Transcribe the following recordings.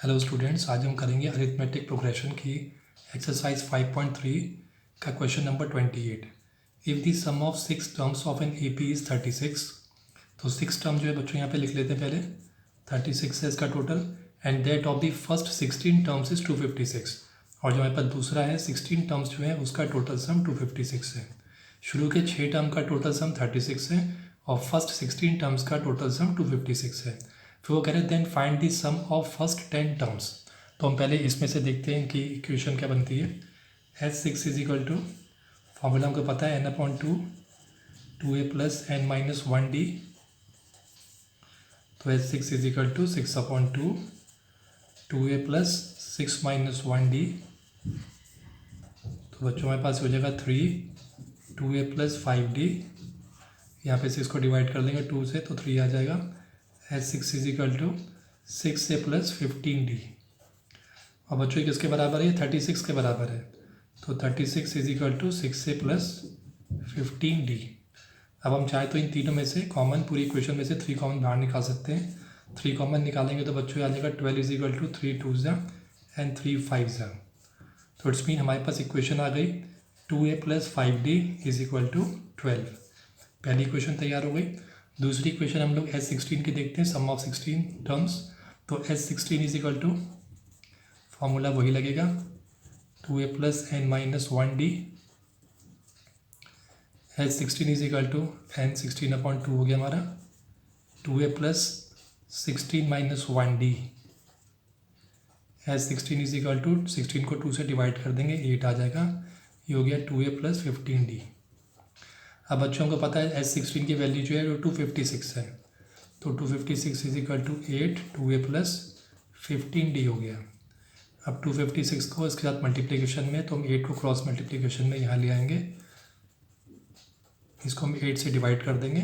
Hello students, आज हम करेंगे अरिथमेटिक प्रोग्रेशन की एक्सरसाइज 5.3 का question number 28। If the sum of 6 terms of an AP is 36, तो 6 टर्म जो है बच्चों यहाँ पे लिख लेते हैं पहले। 36 है इसका total, and that of the first 16 terms is 256, और जो हमारे पास दूसरा है 16 टर्म्स जो है उसका टोटल सम 256 है। शुरू के 6 टर्म का टोटल सम 36 है और फर्स्ट 16 टर्म्स का टोटल सम 256 है। फिर वो कह रहे हैं then find the sum of first 10 terms. तो हम पहले इसमें से देखते हैं कि इक्वेशन क्या बनती है। S6 is equal to, formula हमको पता है n/2 2a plus n minus 1d। तो S6 is equal to 6/2 2a plus 6 minus 1d। तो बच्चों हमारे पास हो जाएगा 3 2a प्लस 5d। यहाँ पे 6 को डिवाइड कर देंगे 2 से तो 3 आ जाएगा। S6 is equal to 6a plus 15d। और बच्चों किसके बराबर है? 36 के बराबर है। तो 36 is equal to 6a plus 15d। अब हम चाहे तो इन तीनों में से कॉमन, पूरी इक्वेशन में से 3 कॉमन बाहर निकाल सकते हैं। 3 कॉमन निकालेंगे तो बच्चों आ जाएगा 12 is equal to 3 2s and 3 5s। तो इट्स मीन हमारे पास इक्वेशन आ गई 2a plus 5d is equal to 12। पहली इक्वेशन तैयार हो गई। दूसरी इक्वेशन हम लोग S16 की देखते हैं, सम ऑफ 16 टर्म्स। तो S16 is equal to, formula वही लगेगा 2a plus n minus 1d। S16 is equal to n16/2 हो गया हमारा 2a plus 16 minus 1d। S16 is equal to 16 को 2 से डिवाइड कर देंगे 8 आ जाएगा। ये हो गया 2a प्लस 15d। अब बच्चों को पता है S16 की वैल्यू जो है वो 256 है। तो 256 is equal to 8 2a plus 15d हो गया। अब 256 को इसके साथ मल्टीप्लिकेशन में, तो हम 8 को क्रॉस मल्टीप्लिकेशन में यहाँ ले आएंगे। इसको हम 8 से डिवाइड कर देंगे।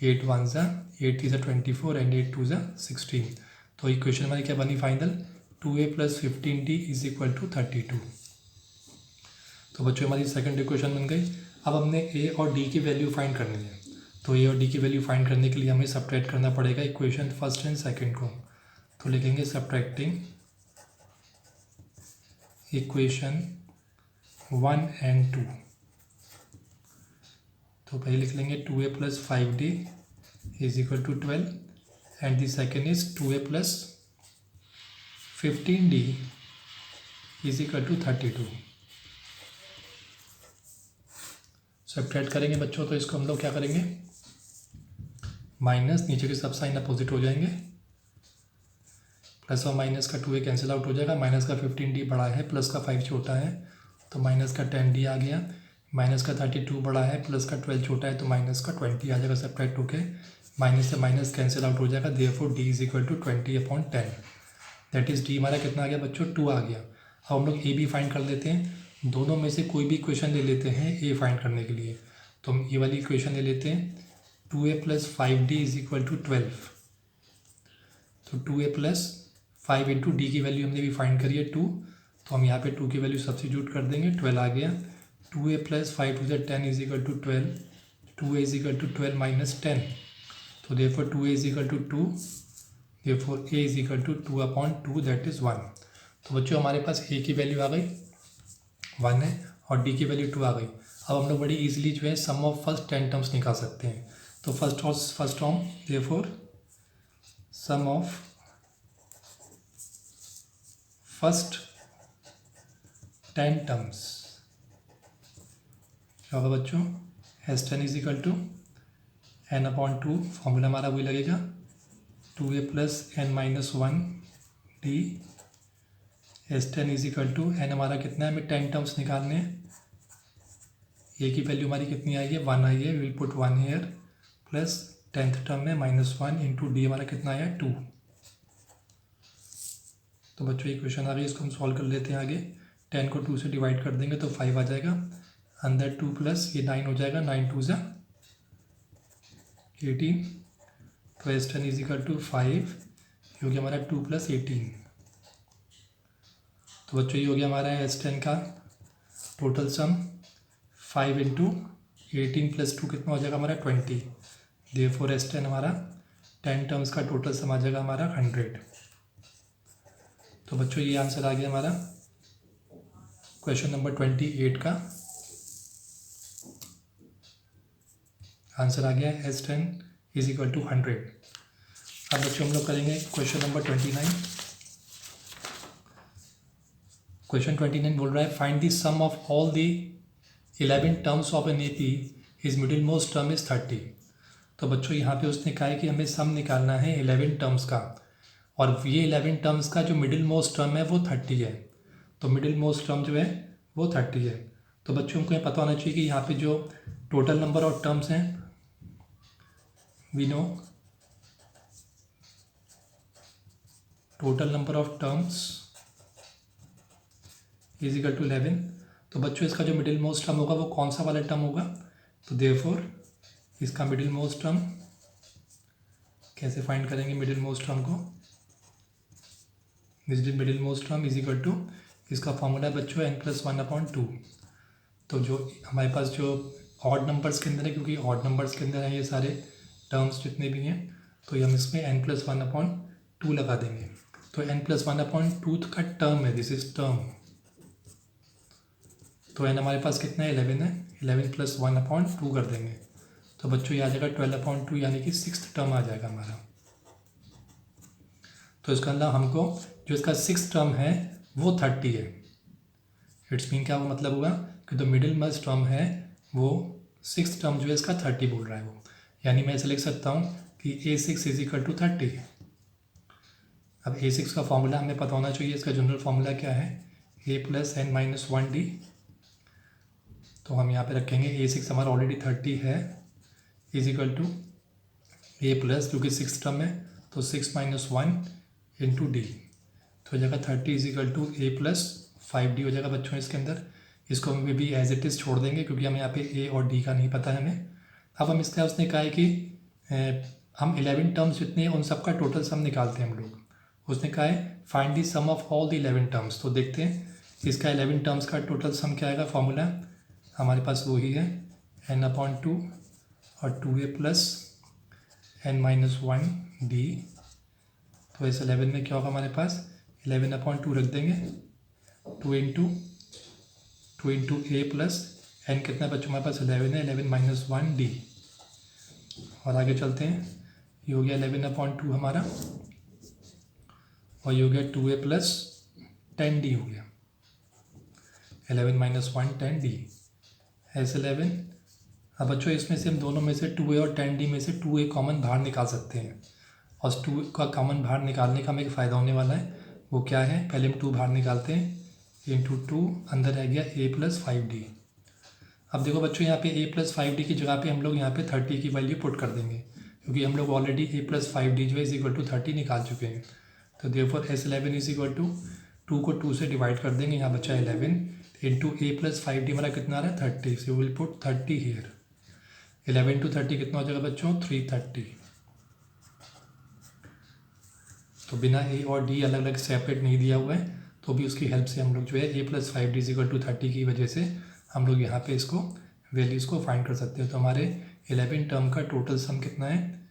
8 1s 8 3s 24 एंड 8 2s 16। तो इक्वेशन हमारी क्या बनी final? 2a plus 15d is equal to 32। तो बच्चों हमारी सेकंड इक्वेशन बन गई। अब हमने a और d की वैल्यू फाइंड करनी है। तो a और d की वैल्यू फाइंड करने के लिए हमें सब्ट्रैक्ट करना पड़ेगा इक्वेशन फर्स्ट एंड सेकंड को। तो लिखेंगे सब्ट्रैक्टिंग इक्वेशन 1 एंड 2। तो पहले लिख लेंगे 2a plus 5d is equal to 12 and the second is 2a plus 15d is equal to 32। Subtract करेंगे बच्चों, तो इसको हम लोग क्या करेंगे, माइनस, नीचे के सब साइन अपोजिट हो जाएंगे। प्लस और माइनस का 2a कैंसिल आउट हो जाएगा। माइनस का 15d बड़ा है, प्लस का 5 छोटा है, तो माइनस का 10d आ गया। माइनस का 32 बड़ा है, प्लस का 12 छोटा है, तो माइनस का 20 आ जाएगा। सब्ट्रैक्ट होके माइनस से माइनस कैंसिल आउट हो जाएगा। Therefore d is equal to 20/10। That is d हमारा कितना आ गया बच्चों? 2 आ गया। अब हम लोग a भी फाइंड कर लेते हैं। दोनों में से कोई भी इक्वेशन ले लेते हैं a फाइंड करने के लिए। तो हम ये वाली इक्वेशन ले लेते हैं 2a plus 5d is equal to 12। तो 2a प्लस 5 इंटू डी की वैल्यू हमने भी फाइंड करी है 2। तो हम यहाँ पे 2 की वैल्यू सब्स्टिट्यूट कर देंगे, 12 आ गया। 2a plus 5 2 10 is equal to 12। 2a is equal to 12 minus 10। तो therefore 2a is equal to 2। Therefore a is equal to 2/2 that is 1। तो बच्चों हमारे पास a की वैल्यू आ गई 1 है और d की वैल्यू 2 आ गई। अब हम लोग बड़ी ईजिली जो है सम ऑफ फर्स्ट 10 टर्म्स निकाल सकते हैं। तो first term, therefore sum of first 10 terms क्या होगा बच्चों? S10 is equal to n/2, formula हमारा वही लगेगा 2a plus n minus 1d। S10 is equal to, n हमारा कितना है, हमें 10 टर्म्स निकालने हैं। a की वैल्यू हमारी कितनी आई है? 1 आई है। Will put 1 here, plus 10th term में -1 इंटू डी हमारा कितना आया? 2। तो बच्चों इक्वेशन आ गई, इसको हम सॉल्व कर लेते हैं आगे। 10 को 2 से डिवाइड कर देंगे तो 5 आ जाएगा। अंदर 2 प्लस ये 9 हो जाएगा। 9 2s 18। तो S10 इज इक्वल टू 5, ये हो गया हमारा 2 प्लस 18। तो बच्चों ये हो गया हमारा S10 का टोटल सम। 5 इंटू 18 प्लस 2 कितना हो जाएगा हमारा? 20। देयरफॉर S10 हमारा 10 टर्म्स का टोटल सम आ जाएगा हमारा 100। तो बच्चों ये आंसर आ गया हमारा क्वेश्चन नंबर 28 का आंसर आ गया S10 इज इक्वल टू 100। अब बच्चों हम लोग करेंगे क्वेश्चन नंबर 29। क्वेश्चन 29 बोल रहा है find the sum of all the 11 terms of an AP his middle most term is 30। तो बच्चों यहाँ पे उसने कहा है कि हमें सम निकालना है 11 टर्म्स का, और ये 11 टर्म्स का जो मिडिल मोस्ट टर्म है वो 30 है। तो मिडिल मोस्ट टर्म जो है वो 30 है। तो बच्चों को ये पता होना चाहिए कि यहाँ पे जो टोटल नंबर ऑफ टर्म्स हैं we know total number of terms is equal to 11। तो बच्चों इसका जो मिडिल मोस्ट टर्म होगा वो कौन सा वाला टर्म होगा, तो देयरफॉर इसका मिडिल मोस्ट टर्म कैसे फाइंड करेंगे मिडिल मोस्ट टर्म को, middle most term is equal to इसका फॉर्मूला बच्चों n+1/2। तो जो हमारे पास जो ऑड नंबर्स के अंदर है, क्योंकि ऑड नंबर्स के अंदर है ये सारे टर्म्स जितने भी हैं, तो हम इसमें n+1/2 लगा देंगे। तो n+1/2 का टर्म है, दिस इज टर्म। तो n हमारे पास कितना है 11 है, 11 + 1/2 कर देंगे। तो बच्चों ये आ जाएगा 12/2 यानी कि 6th टर्म आ जाएगा हमारा। तो इसका अंदर हमको जो इसका 6th टर्म है वो 30 है। इट्स मीन क्या वो मतलब होगा कि जो मिडिल मोस्ट टर्म है वो 6th टर्म जो है इसका 30 बोल रहा है वो, यानी मैं ऐसे लिख सकता हूँ कि A6 इज इक्वल टू 30। अब A6 का फॉर्मूला हमें पता होना चाहिए, इसका जनरल फॉर्मूला क्या है A + n-1D। तो हम यहाँ पे रखेंगे A6 हमारा ऑलरेडी 30 है is equal to A plus, क्योंकि 6th टर्म है तो 6 - 1 × D। तो हो जाएगा 30 is equal to A + 5D हो जाएगा बच्चों इसके अंदर। इसको हम भी एज इट इज़ छोड़ देंगे क्योंकि हमें यहाँ पे A और D का नहीं पता है हमें। अब हम इसका उसने कहा है कि हम 11 टर्म्स जितने हैं उन सब का टोटल सम निकालते हैं हम लोग। उसने कहा है find the sum of all the 11 terms. तो देखते हैं इसका 11 टर्म्स का टोटल सम क्या आएगा। फॉर्मूला हमारे पास वही है n/2 और 2A + n-1D। तो इस 11 में क्या होगा हमारे पास 11/2 रख देंगे, 2 × A + n कितना बच्चों हमारे पास 11 है, 11 - 1D। और आगे चलते हैं, ये हो गया 11/2 हमारा, और ये हो गया 2A + 10D हो गया, 11 - 1 10D S11। अब बच्चों इसमें से हम दोनों में से 2A और 10D में से 2A कॉमन बाहर निकाल सकते हैं, और 2 का कॉमन बाहर निकालने का हमें एक फ़ायदा होने वाला है। वो क्या है, पहले हम 2 बाहर निकालते हैं, × 2 अंदर रह गया A + 5D। अब देखो बच्चों यहाँ पे A + 5D की जगह पे हम लोग यहाँ पे 30 की वैल्यू पुट कर देंगे, क्योंकि हम लोग ऑलरेडी A + 5D जो है इज इक्वल टू 30 निकाल चुके हैं। तो therefore S11 is equal to 2 को 2 से डिवाइड कर देंगे, यहाँ बचा 11 × A + 5D हमारा कितना आ रहा है 30। So will put 30 here. 11 × 30 कितना हो जाएगा बच्चों 330। तो बिना A और D अलग अलग सेपरेट नहीं दिया हुआ है, तो भी उसकी हेल्प से हम लोग जो है A + 5D = 30 की वजह से हम लोग यहाँ पे इसको वैल्यूज़ को फाइंड कर सकते हैं। तो हमारे 11 टर्म का टोटल सम कितना है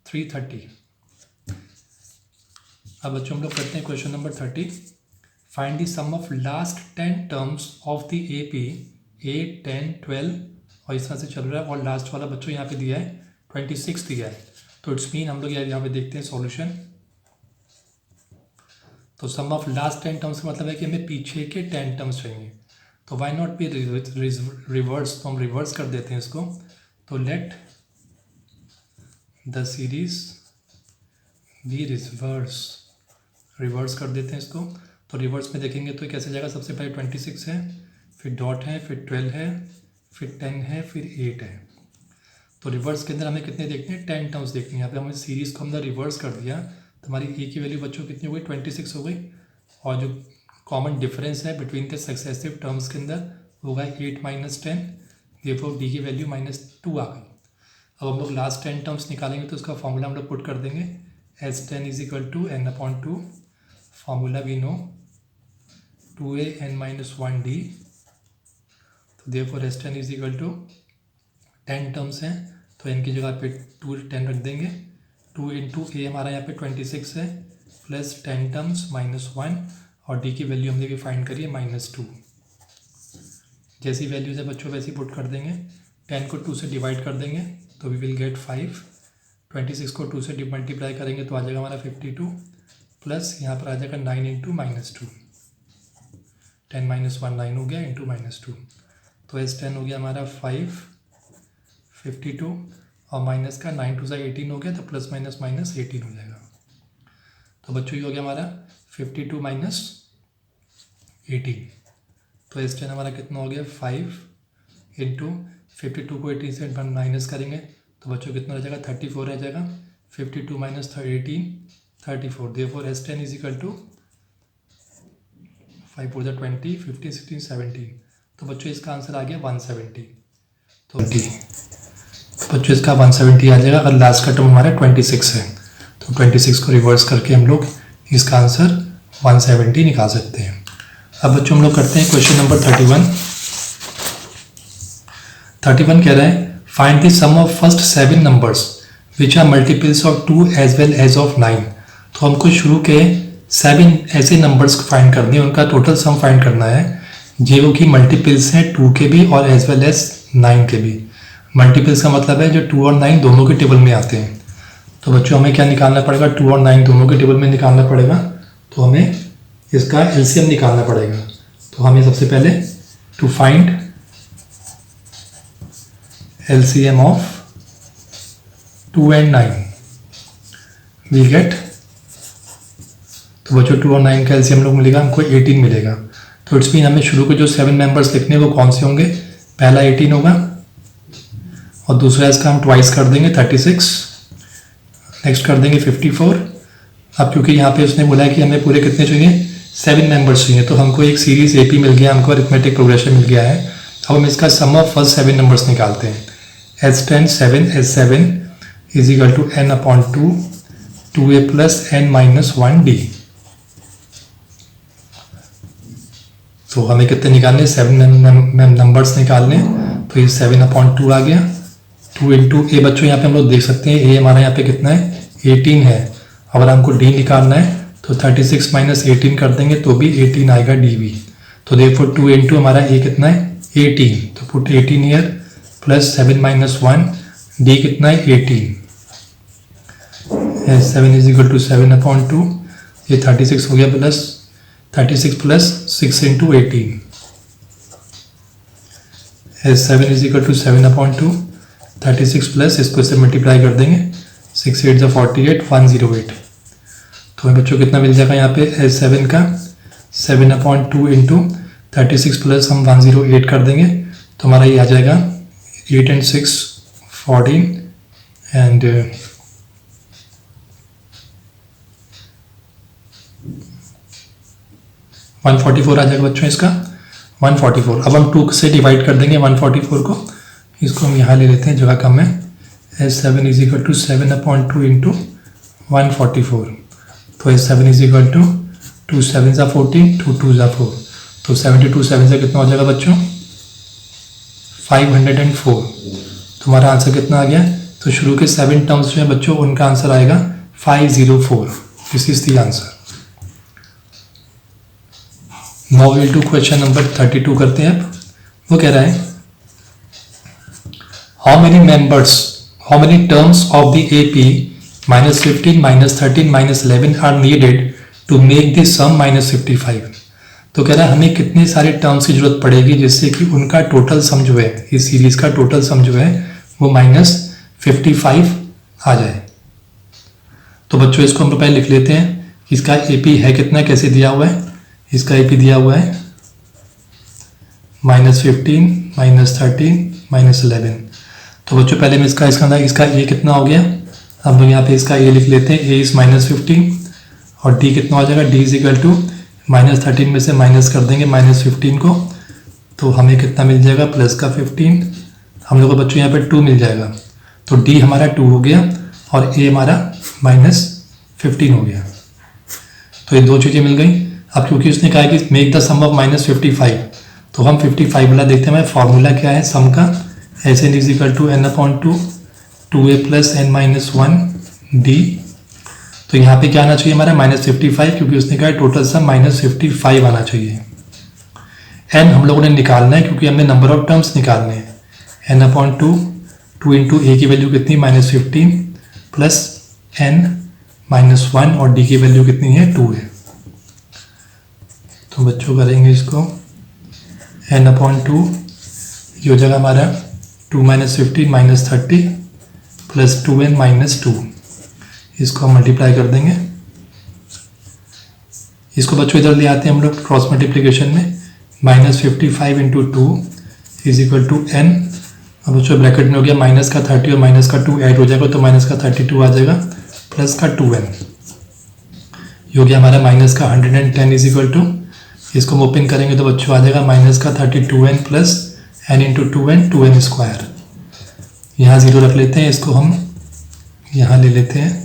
330। अब बच्चों हम लोग करते हैं question number 30। Find the sum of last 10 terms of the AP 8, 10, 12 और इस तरह से चल रहा है, और लास्ट वाला बच्चों यहाँ पे दिया है 26 दिया है। तो इट्स मीन हम लोग यहाँ पे देखते हैं सॉल्यूशन। तो सम ऑफ लास्ट 10 टर्म्स का मतलब है कि हमें पीछे के 10 टर्म्स चाहिए। तो वाई नॉट बी रिवर्स, तो हम रिवर्स कर देते हैं इसको। तो let the series be reverse कर देते हैं इसको। तो रिवर्स में देखेंगे तो कैसे जाएगा, सबसे पहले 26 है, फिर डॉट है, फिर 12 है, फिर 10 है, फिर 8 है। तो रिवर्स के अंदर हमें कितने देखने हैं 10 टर्म्स देखनी है। यहाँ पे हमने सीरीज़ को अंदर रिवर्स कर दिया तो हमारी ए की वैल्यू बच्चों कितनी हो गई 26 हो गई, और जो कॉमन डिफरेंस है बिटवीन द सक्सेसिव टर्म्स के अंदर होगा 8 - 10, देयरफॉर डी की वैल्यू -2 आ गई। अब हम लोग लास्ट 10 टर्म्स निकालेंगे तो उसका फॉर्मूला हम लोग पुट कर देंगे S10 = n/2। Formula we know 2A n-1D। तो देयरफॉर S10 = 10 टर्म्स हैं तो n की जगह पे 10 रख देंगे। 2 × A हमारा यहाँ पे 26 है, प्लस 10 टर्म्स -1 और डी की वैल्यू हमने भी फाइंड करी है -2। जैसी वैल्यूज है बच्चों वैसी पुट कर देंगे। 10 को 2 से डिवाइड कर देंगे तो वी विल गेट 5। 26 को 2 से मल्टीप्लाई करेंगे तो आ जाएगा हमारा 52 प्लस यहाँ पर आ जाएगा 9 इंटू -2। 10 - 1 9 हो गया इंटू -2 तो S10 हो गया हमारा 5 52 और माइनस का 9 2 18 हो गया तो प्लस माइनस माइनस 18 हो जाएगा। तो बच्चों ये हो गया हमारा 52 माइनस 18। तो S10 हमारा कितना हो गया 5 इंटू 52 को 18 से माइनस करेंगे तो बच्चों कितना रह जाएगा 34 रह जाएगा। 52 minus 18 34। Therefore S10 is equal to 5 4 20 15 16 17। तो बच्चों इसका आंसर आ गया 170। तो बच्चों इसका 170 आ जाएगा। अगर लास्ट का टर्म हमारा 26 है तो 26 को रिवर्स करके हम लोग इसका आंसर 170 निकाल सकते हैं। अब बच्चों हम लोग करते हैं क्वेश्चन नंबर 31। 31 कह रहा है find the sum of first 7 numbers which are multiples of 2 as well as of 9। तो हमको शुरू के 7 ऐसे नंबर्स फाइंड करने हैं, उनका टोटल सम फाइंड करना है जो कि मल्टीपल्स हैं 2 के भी और एज वेल एज 9 के भी। मल्टीपल्स का मतलब है जो 2 और 9 दोनों के टेबल में आते हैं। तो बच्चों हमें क्या निकालना पड़ेगा 2 और 9 दोनों के टेबल में निकालना पड़ेगा। तो हमें इसका एलसीएम निकालना पड़ेगा। तो हमें सबसे पहले to find LCM of 2 and 9 we get. तो बच्चों 2 और 9 का एलसीएम लोग मिलेगा हमको 18 मिलेगा। तो इट्स मीन हमें शुरू के जो 7 मेंबर्स लिखने हैं वो कौन से होंगे। पहला 18 होगा और दूसरा इसका हम ट्वाइस कर देंगे 36। नेक्स्ट कर देंगे 54। अब क्योंकि यहाँ पे उसने बोला है कि हमें पूरे कितने चाहिए 7 मेंबर्स चाहिए तो हमको एक सीरीज एपी मिल गया, हमको अरिथमेटिक प्रोग्रेशन मिल गया है। अब हम इसका सम ऑफ फर्स्ट 7 नंबर्स निकालते हैं। S10 7 S7 is equal to n/2 2a plus n minus 1d। तो हमें कितने निकालने 7 नंबर्स निकालने। तो ये 7/2 आ गया 2 इंटू ए। बच्चों यहाँ पे हम लोग देख सकते हैं ए हमारा यहाँ पे कितना है 18 है। अगर हमको डी निकालना है तो 36 माइनस 18 कर देंगे तो भी 18 आएगा डी भी। तो देयरफॉर 2 इंटू हमारा ए कितना है 18। तो put 18 year plus 7 minus 1 D कितना है 18। 7 इज इक्वल टू 7/2। ये 36 हो गया plus 36 plus 6 into 18। 7 is equal to 7/2। 36 plus इसको इससे मल्टीप्लाई कर देंगे 6 8 48 108। तो हमें बच्चों कितना मिल जाएगा यहाँ पे S7 का 7/2 इंटू 36 प्लस हम 108 कर देंगे तो हमारा ये आ जाएगा 8 and 6 14 एंड 144 आ जाएगा बच्चों इसका 144। अब हम 2 से डिवाइड कर देंगे 144 को। इसको हम यहाँ ले लेते हैं, जगह कम है। S7 is equal to 7/2 into 144। तो S7 इज इक्वल टू 2 7 14 2 2 4। तो 72 7 से कितना हो जाएगा बच्चों 504। तुम्हारा आंसर कितना आ गया। तो शुरू के 7 टर्म्स में बच्चों उनका आंसर आएगा 504। This is the answer. Now will do question number 32 करते हैं। अब वो कह रहा है how many terms of the AP -15 -13 -11 are needed to make the sum -55। तो कह रहा है हमें कितने सारे टर्म्स की जरूरत पड़ेगी जिससे कि उनका टोटल सम जो है इस सीरीज का टोटल सम जो है वो -55 आ जाए। तो बच्चों इसको हम पहले लिख लेते हैं। इसका AP है कितना, कैसे दिया हुआ है। इसका AP दिया हुआ है -15 -13 -11। तो बच्चों पहले में इसका A कितना हो गया। अब लोग यहाँ पे इसका A लिख लेते हैं। A इज -15 और D कितना हो जाएगा। D इज इक्वल टू -13 में से माइनस कर देंगे -15 को तो हमें कितना मिल जाएगा प्लस का 15। हम लोग को बच्चों यहाँ पे 2 मिल जाएगा। तो D हमारा 2 हो गया और A हमारा -15 हो गया। तो ये दो चीज़ें मिल गई। अब क्योंकि उसने कहा कि मेक द सम ऑफ -55 तो हम 55 वाला देखते हैं। फॉर्मूला क्या है सम का। SN is equal to n/2 2a plus n minus 1 d। तो तो यहाँ पे क्या आना चाहिए हमारा -55, क्योंकि उसने कहा टोटल सम -55 आना चाहिए। n हम लोगों ने निकालना है क्योंकि हमने नंबर ऑफ टर्म्स निकालने हैं। n/2, 2 इंटू a की वैल्यू कितनी -15 प्लस n-1 और d की वैल्यू कितनी है 2 है। तो बच्चों करेंगे इसको n/2, ये हो जाएगा हमारा 2 - 15 - 30 प्लस 2n - 2, इसको हम मल्टीप्लाई कर देंगे। इसको बच्चों इधर ले आते हैं हम लोग क्रॉस मल्टीप्लिकेशन में, -55 into 2 is equal to n। अब बच्चों ब्रैकेट में हो गया माइनस का 30 और माइनस का 2 ऐड हो जाएगा तो माइनस का 32 आ जाएगा प्लस का 2n, ये हो गया हमारा माइनस का 110 इज इक्वल टू, इसको हम ओपन करेंगे तो बच्चों आ जाएगा माइनस का 32n plus n into 2n, 2n square. यहाँ जीरो रख लेते हैं, इसको हम यहाँ ले लेते हैं,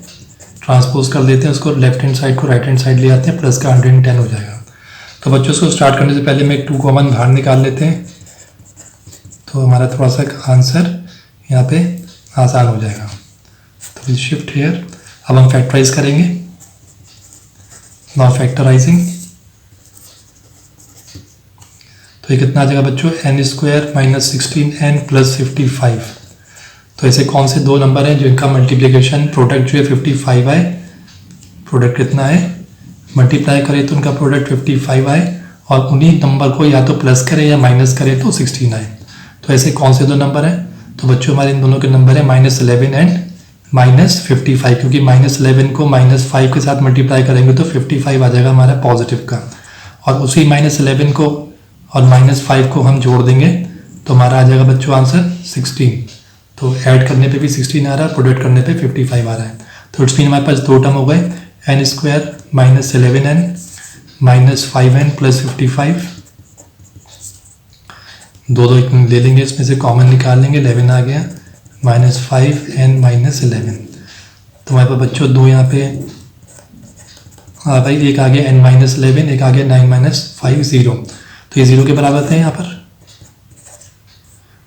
ट्रांसपोज कर लेते हैं, उसको लेफ्ट हैंड साइड को राइट हैंड साइड ले आते हैं, प्लस का 110 हो जाएगा। तो बच्चों इसको स्टार्ट करने से पहले में एक 2 कॉमन बाहर निकाल लेते हैं, तो हमारा थोड़ा सा आंसर यहाँ पे आसान हो जाएगा। तो शिफ्ट हेयर, अब हम फैक्टराइज करेंगे, नाउ फैक्टराइजिंग। तो ये कितना आ जाएगा बच्चों n² - 16n + 55। तो ऐसे कौन से दो नंबर हैं जिनका मल्टीप्लिकेशन प्रोडक्ट जो है 55 आए, प्रोडक्ट कितना है मल्टीप्लाई करें तो उनका प्रोडक्ट 55 आए, और उन्हीं नंबर को या तो प्लस करें या माइनस करें तो 16 आए। तो ऐसे कौन से दो नंबर हैं? तो बच्चों हमारे इन दोनों के नंबर है -11 एंड -55, क्योंकि -11 को -5 के साथ मल्टीप्लाई करेंगे तो 55 आ जाएगा हमारा पॉजिटिव का, और उसी -11 को और -5 को हम जोड़ देंगे तो हमारा आ जाएगा बच्चों आंसर 16। तो ऐड करने पे भी 16 आ रहा है, प्रोडक्ट करने पे 55 आ रहा है। तो इट्स मीन हमारे पास दो टर्म हो गए, n² - 11n - 5n + 55। दो ले लेंगे, इसमें से कॉमन निकाल लेंगे, 11 आ गया, -5n - 11। तो हमारे पास बच्चों दो यहाँ पे हाँ भाई, एक आ गया n - 11, एक आ गया 9 - 5 0। तो ये 0 के बराबर थे यहाँ पर,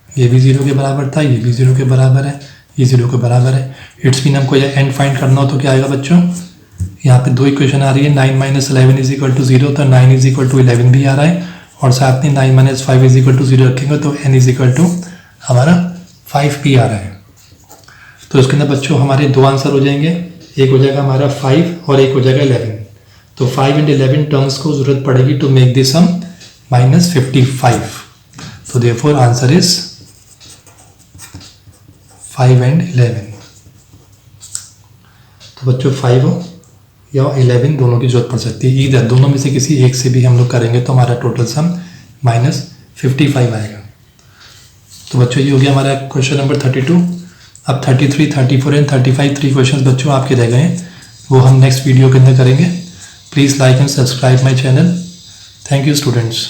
ये भी 0 के बराबर था, ये भी 0 के बराबर है, ये 0 के बराबर है। इट्स मीन हमको ये n फाइंड करना हो तो क्या आएगा बच्चों, यहाँ पे दो इक्वेशन आ रही है, 9 - 11 इज इक्वल टू 0, तो 9 इज इक्वल टू 11 भी आ रहा है, और साथ में 9 - 5 इज इक्वल टू 0 रखेंगे तो n इज इक्वल टू हमारा 5 भी आ रहा है। तो इसके अंदर बच्चों हमारे दो आंसर हो जाएंगे, एक हो जाएगा हमारा 5 और एक हो जाएगा 11। तो 5 and 11 टर्म्स को जरूरत पड़ेगी टू मेक दिस सम -55। तो देयरफॉर आंसर इज 5 and 11। तो बच्चों 5 या 11 दोनों की जरूरत पड़ सकती है, इधर दोनों में से किसी एक से भी हम लोग करेंगे तो हमारा टोटल सम -55 आएगा। तो बच्चों ये हो गया हमारा क्वेश्चन नंबर 32। अब 33, 34 एंड 35 3 क्वेश्चन बच्चों आपके रह गए हैं, वो हम नेक्स्ट वीडियो के अंदर करेंगे। Please like and subscribe my channel. Thank you students.